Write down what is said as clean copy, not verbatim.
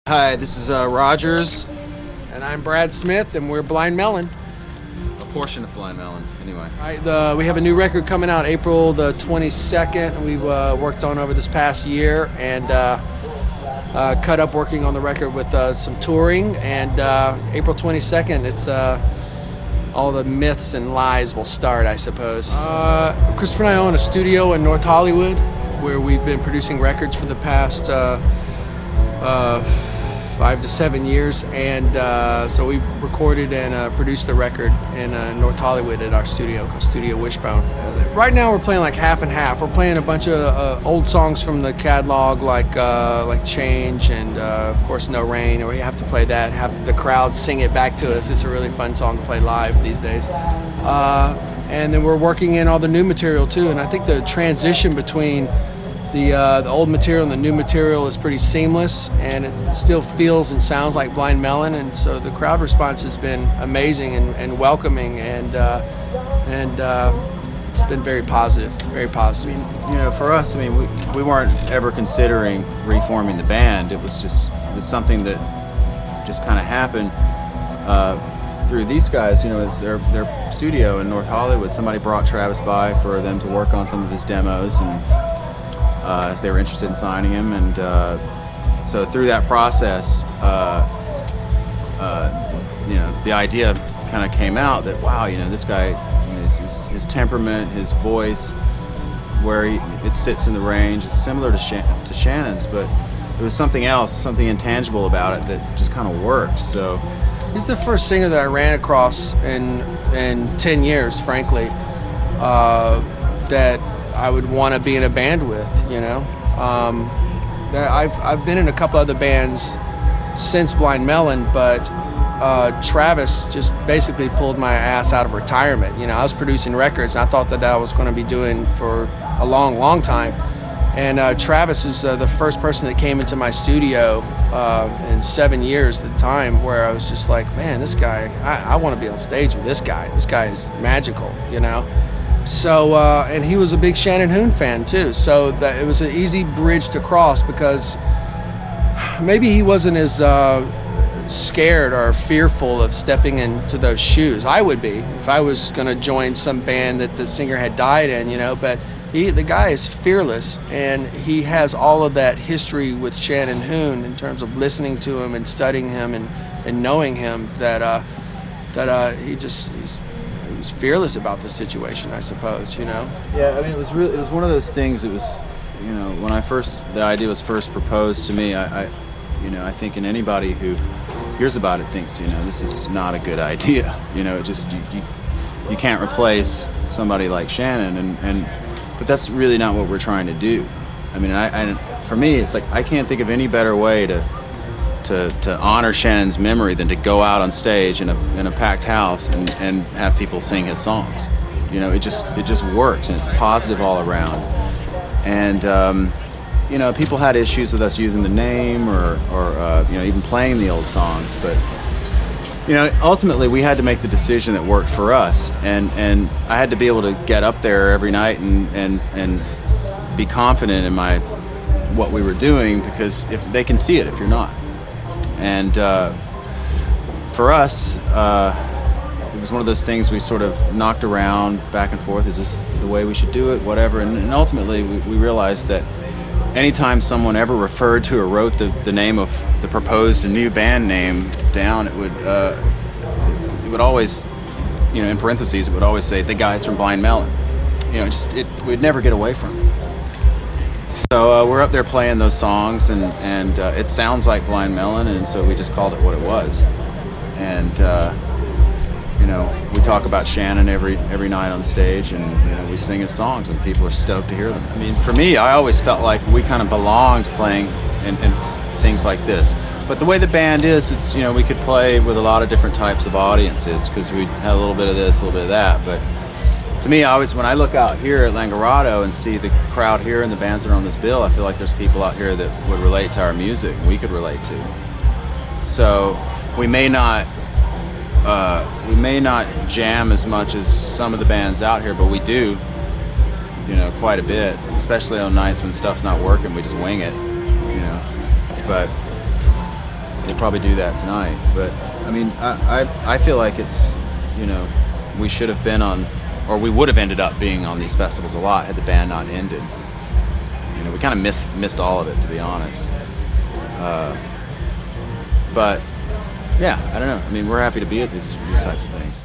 Hi, this is Rogers. And I'm Brad Smith, and we're Blind Melon. A portion of Blind Melon, anyway. We have a new record coming out April the 22nd. We've worked on over this past year and cut up working on the record with some touring. And April 22nd, it's all the myths and lies will start, I suppose. Christopher and I own a studio in North Hollywood where we've been producing records for the past 5 to 7 years, and so we recorded and produced the record in North Hollywood at our studio called Studio Wishbone. Right now we're playing like half and half. We're playing a bunch of old songs from the catalog like Change and of course No Rain, or we have to play that, have the crowd sing it back to us. It's a really fun song to play live these days. And then we're working in all the new material too, and I think the transition between the old material and the new material is pretty seamless, and it still feels and sounds like Blind Melon, and so the crowd response has been amazing and welcoming, and it's been very positive, very positive. You know, for us, I mean, we weren't ever considering reforming the band. It was something that just kind of happened through these guys. You know, it's their studio in North Hollywood. Somebody brought Travis by for them to work on some of his demos, and as they were interested in signing him, and so through that process, you know, the idea kind of came out that, wow, you know, this guy, you know, his temperament, his voice, where it sits in the range is similar to Shannon's, but there was something else, something intangible about it that just kind of worked. So he's the first singer that I ran across in 10 years, frankly, that I would want to be in a band with, you know. I've been in a couple other bands since Blind Melon, but Travis just basically pulled my ass out of retirement. You know, I was producing records, and I thought that I was going to be doing for a long, long time. And Travis is the first person that came into my studio in 7 years at the time, where I was just like, man, this guy, I want to be on stage with this guy. This guy is magical, you know. So, and he was a big Shannon Hoon fan too, so that it was an easy bridge to cross, because maybe he wasn't as scared or fearful of stepping into those shoes. I would be if I was going to join some band that the singer had died in, you know, but the guy is fearless, and he has all of that history with Shannon Hoon in terms of listening to him and studying him and knowing him, that he was fearless about the situation, I suppose, you know. Yeah, I mean, it was one of those things. It was, you know, when the idea was first proposed to me, I think anybody who hears about it thinks, you know, this is not a good idea. You know, it just you can't replace somebody like Shannon, but that's really not what we're trying to do. I mean, for me, it's like I can't think of any better way to honor Shannon's memory than to go out on stage in a packed house and have people sing his songs. You know, it just works, and it's positive all around. And you know, people had issues with us using the name or you know, even playing the old songs, but you know, ultimately we had to make the decision that worked for us, and I had to be able to get up there every night and be confident in what we were doing, because if they can see it if you're not. And for us, it was one of those things we sort of knocked around back and forth. Is this the way we should do it? Whatever. And ultimately, we realized that anytime someone ever referred to or wrote the name of the proposed new band name down, it would always, you know, in parentheses, it would always say the guys from Blind Melon. You know, we'd never get away from it. So we're up there playing those songs, and it sounds like Blind Melon, and so we just called it what it was. And you know, we talk about Shannon every night on stage, and you know, we sing his songs, and people are stoked to hear them. I mean, for me, I always felt like we kind of belonged playing in things like this. But the way the band is, it's, you know, we could play with a lot of different types of audiences, because we had a little bit of this, a little bit of that. But to me, when I look out here at Langerado and see the crowd here and the bands that are on this bill, I feel like there's people out here that would relate to our music, we could relate to. So we may not jam as much as some of the bands out here, but we do, you know, quite a bit, especially on nights when stuff's not working. We just wing it, you know. But probably do that tonight. But I mean, I feel like it's, you know, we should have been on, or we would have ended up being on these festivals a lot had the band not ended. You know, we kind of missed all of it, to be honest. But yeah, I don't know. I mean, we're happy to be at these types of things.